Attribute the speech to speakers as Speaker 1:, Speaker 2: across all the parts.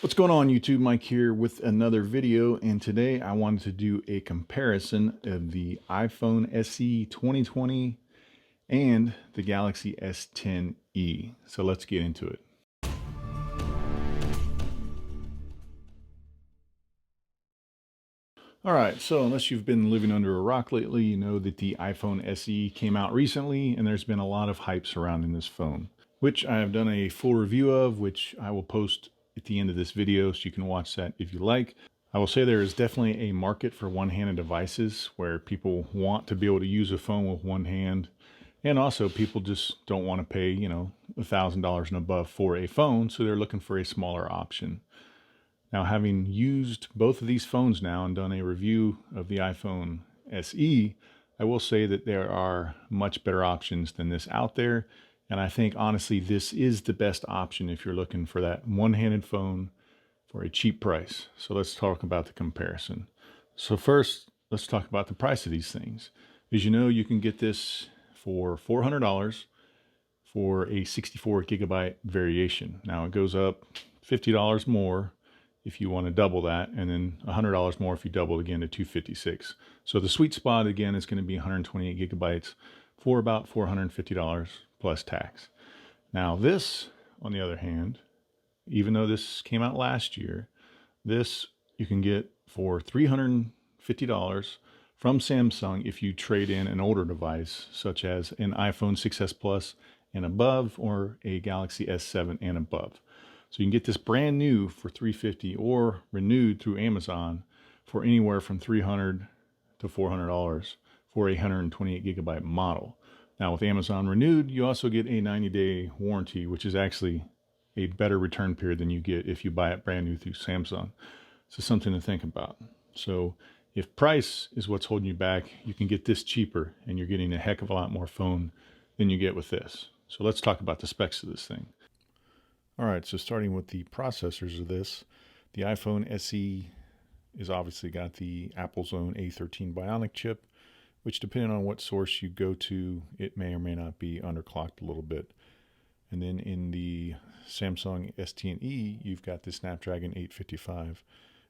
Speaker 1: What's going on YouTube? Mike here with another video, and today I wanted to do a comparison of the iPhone SE 2020 and the Galaxy S10e. So let's get into it. Alright, so unless you've been living under a rock lately, you know that the iPhone SE came out recently and there's been a lot of hype surrounding this phone, which I have done a full review of, which I will post at the end of this video so you can watch that if you like. I will say there is definitely a market for one-handed devices where people want to be able to use a phone with one hand, and also people just don't want to pay, $1,000 and above for a phone, so they're looking for a smaller option. Now, having used both of these phones now and done a review of the iPhone SE, I will say that there are much better options than this out there. And I think, honestly, this is the best option if you're looking for that one-handed phone for a cheap price. So let's talk about the comparison. So first, let's talk about the price of these things. As you know, you can get this for $400 for a 64 gigabyte variation. Now it goes up $50 more if you want to double that, and then $100 more if you double again to 256. So the sweet spot again is going to be 128 gigabytes for about $450 plus tax. Now this, on the other hand, even though this came out last year, this you can get for $350 from Samsung if you trade in an older device, such as an iPhone 6s Plus and above, or a Galaxy S7 and above. So you can get this brand new for $350 or renewed through Amazon for anywhere from $300 to $400 for a 128 gigabyte model. Now with Amazon renewed, you also get a 90-day warranty, which is actually a better return period than you get if you buy it brand new through Samsung. So something to think about. So if price is what's holding you back, you can get this cheaper and you're getting a heck of a lot more phone than you get with this. So let's talk about the specs of this thing. All right, so starting with the processors of this, the iPhone SE is obviously got the Apple's own A13 Bionic chip, which depending on what source you go to, it may or may not be underclocked a little bit. And then in the Samsung S10e, you've got the Snapdragon 855,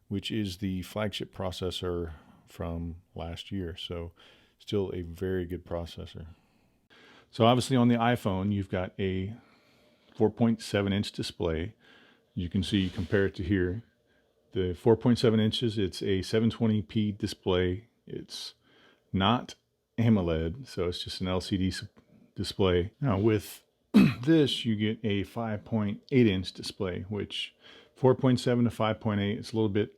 Speaker 1: which is the flagship processor from last year. So still a very good processor. So obviously on the iPhone, you've got a 4.7 inch display. You can see, compare it to here. The 4.7 inches, it's a 720p display. It's not AMOLED, so it's just an LCD display. Now with this, you get a 5.8 inch display, which 4.7 to 5.8, it's a little bit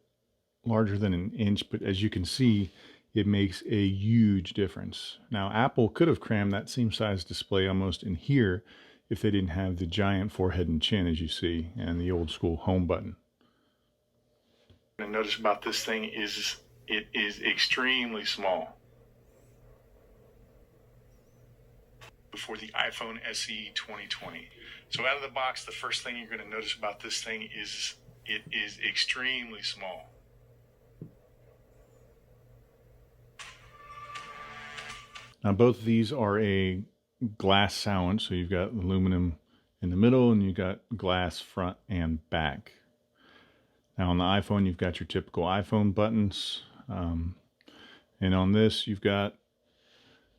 Speaker 1: larger than an inch, but as you can see, it makes a huge difference. Now, Apple could have crammed that same size display almost in here if they didn't have the giant forehead and chin, as you see, and the old school home button. What I notice about this thing is it is extremely small. For the iPhone SE 2020. So out of the box, the first thing you're going to notice about this thing is it is extremely small. Now both of these are a glass sound, so you've got aluminum in the middle and you've got glass front and back. Now on the iPhone, you've got your typical iPhone buttons, and on this you've got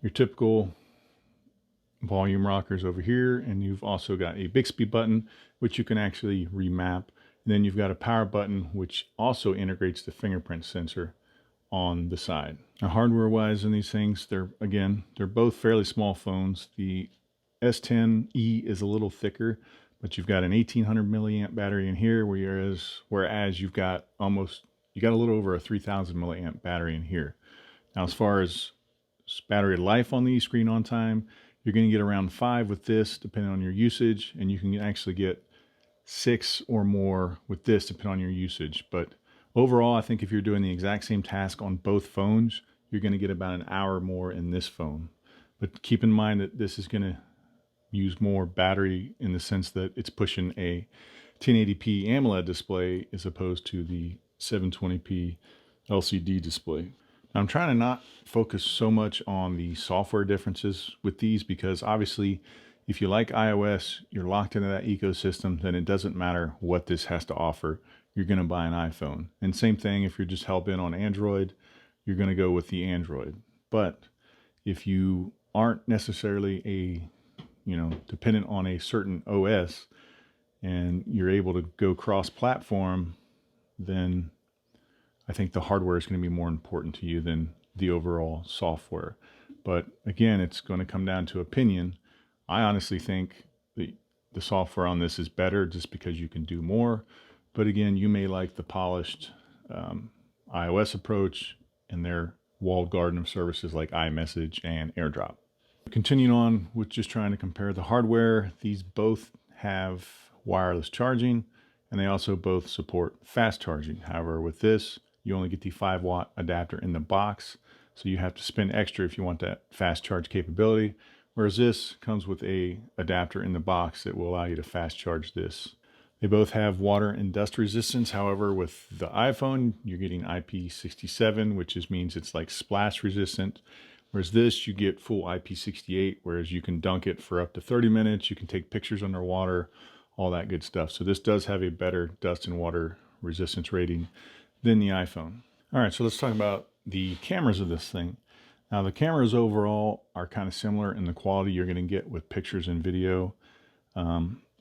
Speaker 1: your typical volume rockers over here, and you've also got a Bixby button which you can actually remap, and then you've got a power button which also integrates the fingerprint sensor on the side. Now hardware wise in these things, they're both fairly small phones. The S10e is a little thicker, but you've got an 1800 milliamp battery in here, whereas you've got a little over a 3000 milliamp battery in here. Now as far as battery life on these, screen on time, you're going to get around 5 with this depending on your usage, and you can actually get 6 or more with this depending on your usage. But overall, I think if you're doing the exact same task on both phones, you're going to get about an hour more in this phone. But keep in mind that this is going to use more battery in the sense that it's pushing a 1080p AMOLED display as opposed to the 720p LCD display. I'm trying to not focus so much on the software differences with these because obviously If you like iOS, you're locked into that ecosystem, then it doesn't matter what this has to offer. You're going to buy an iPhone. And same thing if you're just hell bent on Android, you're going to go with the Android. But if you aren't necessarily dependent on a certain OS and you're able to go cross-platform, then I think the hardware is going to be more important to you than the overall software. But again, it's going to come down to opinion. I honestly think the software on this is better just because you can do more. But again, you may like the polished iOS approach and their walled garden of services like iMessage and AirDrop. Continuing on with just trying to compare the hardware, these both have wireless charging and they also both support fast charging. However, with this, you only get the 5-watt adapter in the box, so you have to spend extra if you want that fast charge capability, whereas this comes with a adapter in the box that will allow you to fast charge this. They both have water and dust resistance. However, with the iPhone, you're getting IP67, which means it's like splash resistant. Whereas this, you get full IP68, whereas you can dunk it for up to 30 minutes. You can take pictures underwater, all that good stuff. So this does have a better dust and water resistance rating than the iPhone. All right, so let's talk about the cameras of this thing. Now, the cameras overall are kind of similar in the quality you're going to get with pictures and video.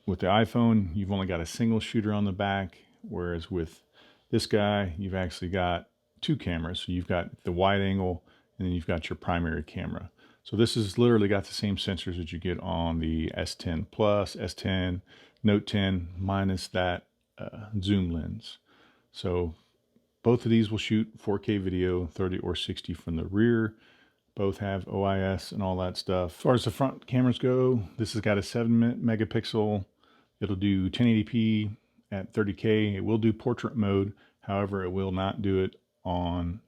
Speaker 1: With the iPhone, you've only got a single shooter on the back, whereas with this guy, you've actually got two cameras. So you've got the wide angle, and then you've got your primary camera. So this has literally got the same sensors that you get on the S10 Plus, S10, Note 10, minus that zoom lens. So both of these will shoot 4K video, 30 or 60 from the rear. Both have OIS and all that stuff. As far as the front cameras go, this has got a 7 megapixel. It'll do 1080p at 30K. It will do portrait mode. However, it will not do it on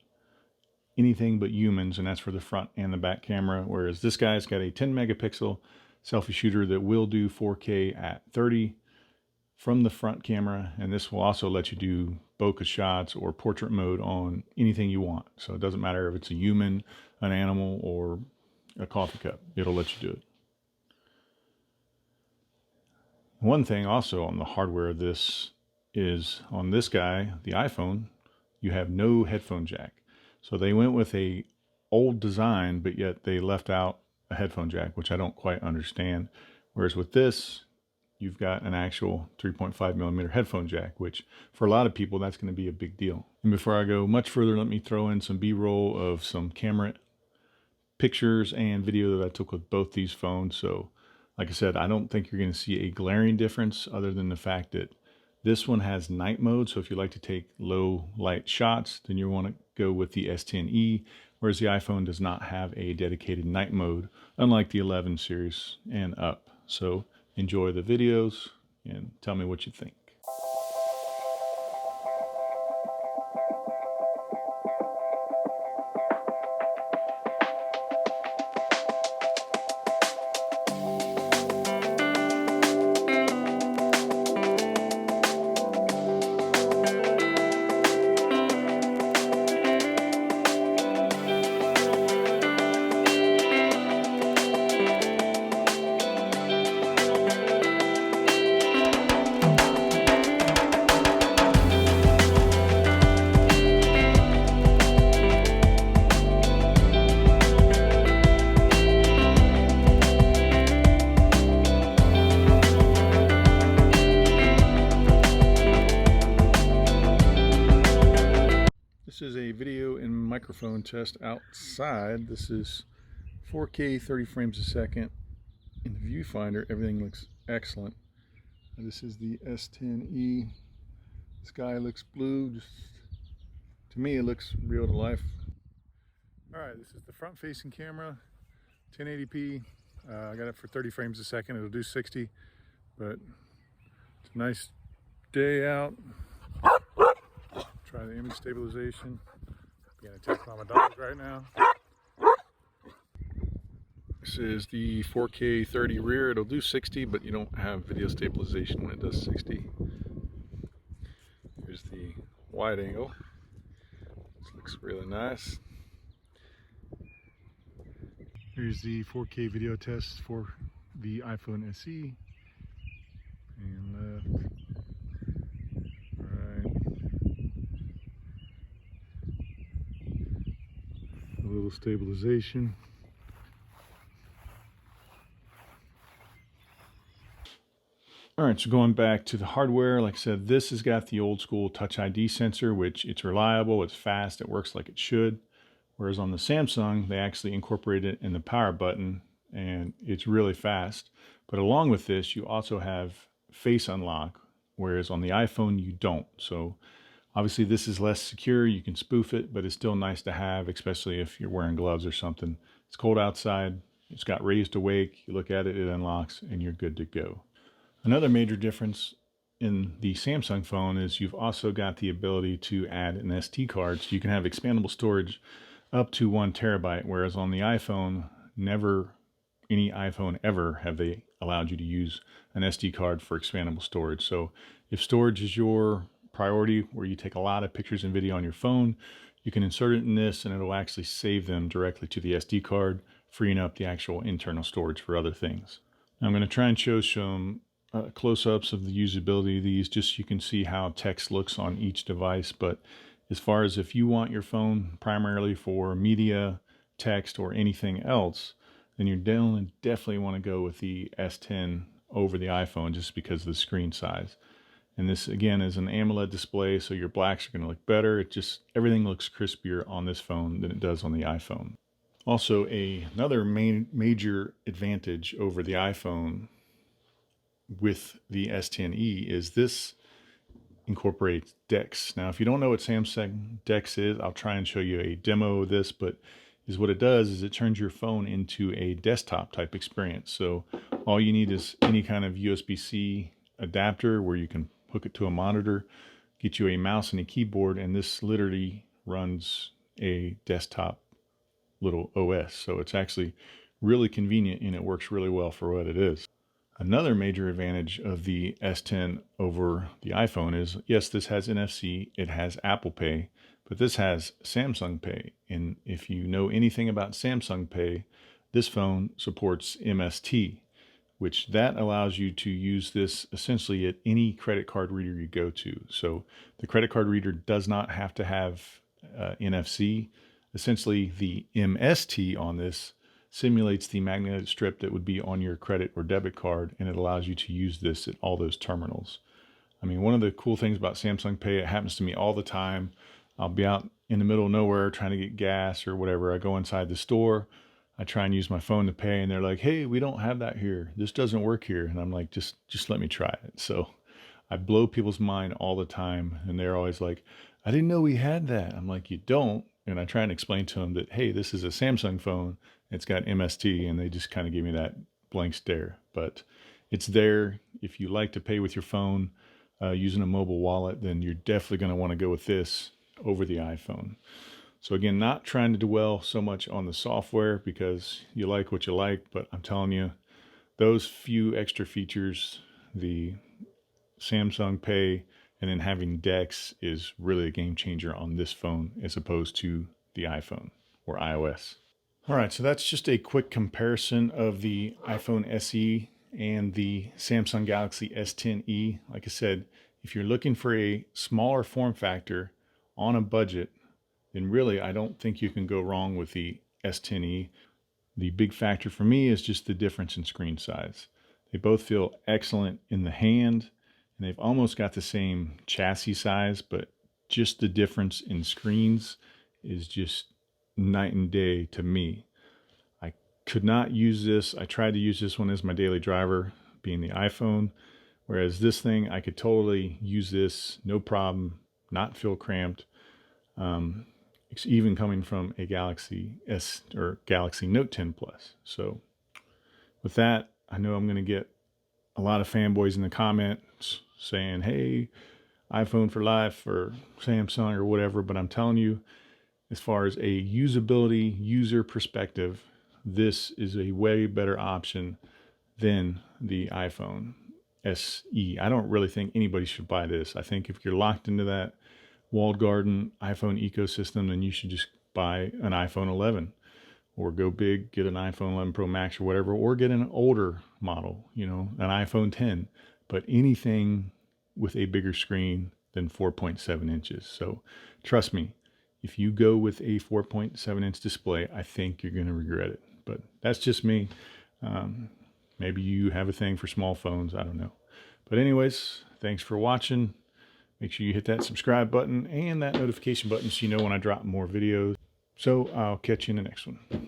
Speaker 1: anything but humans, and that's for the front and the back camera. Whereas this guy's got a 10 megapixel selfie shooter that will do 4K at 30 from the front camera, and this will also let you do bokeh shots or portrait mode on anything you want. So it doesn't matter if it's a human, an animal, or a coffee cup. It'll let you do it. One thing also on the hardware of this is on this guy, the iPhone, you have no headphone jack. So they went with a old design, but yet they left out a headphone jack, which I don't quite understand. Whereas with this, you've got an actual 3.5 millimeter headphone jack, which for a lot of people, that's going to be a big deal. And before I go much further, let me throw in some B-roll of some camera pictures and video that I took with both these phones. So like I said, I don't think you're going to see a glaring difference other than the fact that this one has night mode. So if you like to take low light shots, then you want to go with the S10e, whereas the iPhone does not have a dedicated night mode, unlike the 11 series and up. So enjoy the videos and tell me what you think. This is a video and microphone test outside. This is 4K 30 frames a second. In the viewfinder, everything looks excellent. This is the S10e. The sky looks blue. Just to me, it looks real to life. All right, this is the front-facing camera, 1080p. I got it for 30 frames a second. It'll do 60, but it's a nice day out. Try the image stabilization. Being attacked by my dog right now. This is the 4K 30 rear. It'll do 60, but you don't have video stabilization when it does 60. Here's the wide angle. This looks really nice. Here's the 4K video test for the iPhone SE, and left, right, a little stabilization. All right, so going back to the hardware, like I said, this has got the old school Touch ID sensor, which it's reliable, it's fast, it works like it should. Whereas on the Samsung, they actually incorporate it in the power button, and it's really fast. But along with this, you also have face unlock, whereas on the iPhone, you don't. So obviously this is less secure, you can spoof it, but it's still nice to have, especially if you're wearing gloves or something. It's cold outside, it's got raised to wake, you look at it, it unlocks, and you're good to go. Another major difference in the Samsung phone is you've also got the ability to add an SD card, so you can have expandable storage up to 1 terabyte, whereas on the iPhone, never any iPhone ever have they allowed you to use an SD card for expandable storage. So if storage is your priority, where you take a lot of pictures and video on your phone, you can insert it in this and it'll actually save them directly to the SD card, freeing up the actual internal storage for other things. Now I'm going to try and show some close-ups of the usability of these, just so you can see how text looks on each device. But as far as if you want your phone primarily for media, text, or anything else, then you're definitely want to go with the S10 over the iPhone, just because of the screen size. And this again is an AMOLED display, so your blacks are going to look better. Everything looks crispier on this phone than it does on the iPhone. Also, another major advantage over the iPhone with the S10e is this incorporates DeX. Now, if you don't know what Samsung DeX is, I'll try and show you a demo of this, but what it does is it turns your phone into a desktop type experience. So all you need is any kind of USB-C adapter where you can hook it to a monitor, get you a mouse and a keyboard, and this literally runs a desktop little OS. So it's actually really convenient and it works really well for what it is. Another major advantage of the S10 over the iPhone is, yes, this has NFC, it has Apple Pay, but this has Samsung Pay. And if you know anything about Samsung Pay, this phone supports MST, which that allows you to use this essentially at any credit card reader you go to. So the credit card reader does not have to have NFC. Essentially, the MST on this simulates the magnetic strip that would be on your credit or debit card, and it allows you to use this at all those terminals. I mean, one of the cool things about Samsung Pay, it happens to me all the time. I'll be out in the middle of nowhere trying to get gas or whatever. I go inside the store, I try and use my phone to pay, and they're like, hey, we don't have that here. This doesn't work here. And I'm like, just let me try it. So I blow people's mind all the time, and they're always like, I didn't know we had that. I'm like, you don't. And I try and explain to them that, hey, this is a Samsung phone. It's got MST, and they just kind of give me that blank stare. But it's there. If you like to pay with your phone using a mobile wallet, then you're definitely going to want to go with this over the iPhone. So again, not trying to dwell so much on the software because you like what you like, but I'm telling you, those few extra features, the Samsung Pay, and then having DeX is really a game changer on this phone as opposed to the iPhone or iOS. All right, so that's just a quick comparison of the iPhone SE and the Samsung Galaxy S10e. Like I said, if you're looking for a smaller form factor on a budget, then really I don't think you can go wrong with the S10e. The big factor for me is just the difference in screen size. They both feel excellent in the hand, and they've almost got the same chassis size, but just the difference in screens is just night and day to me. I could not use this. I tried to use this one as my daily driver, being the iPhone, whereas this thing, I could totally use this, no problem, not feel cramped. It's even coming from a Galaxy S or Galaxy Note 10 Plus. So with that, I know I'm going to get a lot of fanboys in the comments saying, hey, iPhone for life or Samsung or whatever, but I'm telling you, as far as a usability, user perspective, this is a way better option than the iPhone SE. I don't really think anybody should buy this. I think if you're locked into that walled garden iPhone ecosystem, then you should just buy an iPhone 11 or go big, get an iPhone 11 Pro Max or whatever, or get an older model, you know, an iPhone 10, but anything with a bigger screen than 4.7 inches. So trust me, if you go with a 4.7 inch display, I think you're going to regret it. But that's just me. Maybe you have a thing for small phones. I don't know. But anyways, thanks for watching. Make sure you hit that subscribe button and that notification button so you know when I drop more videos. So I'll catch you in the next one.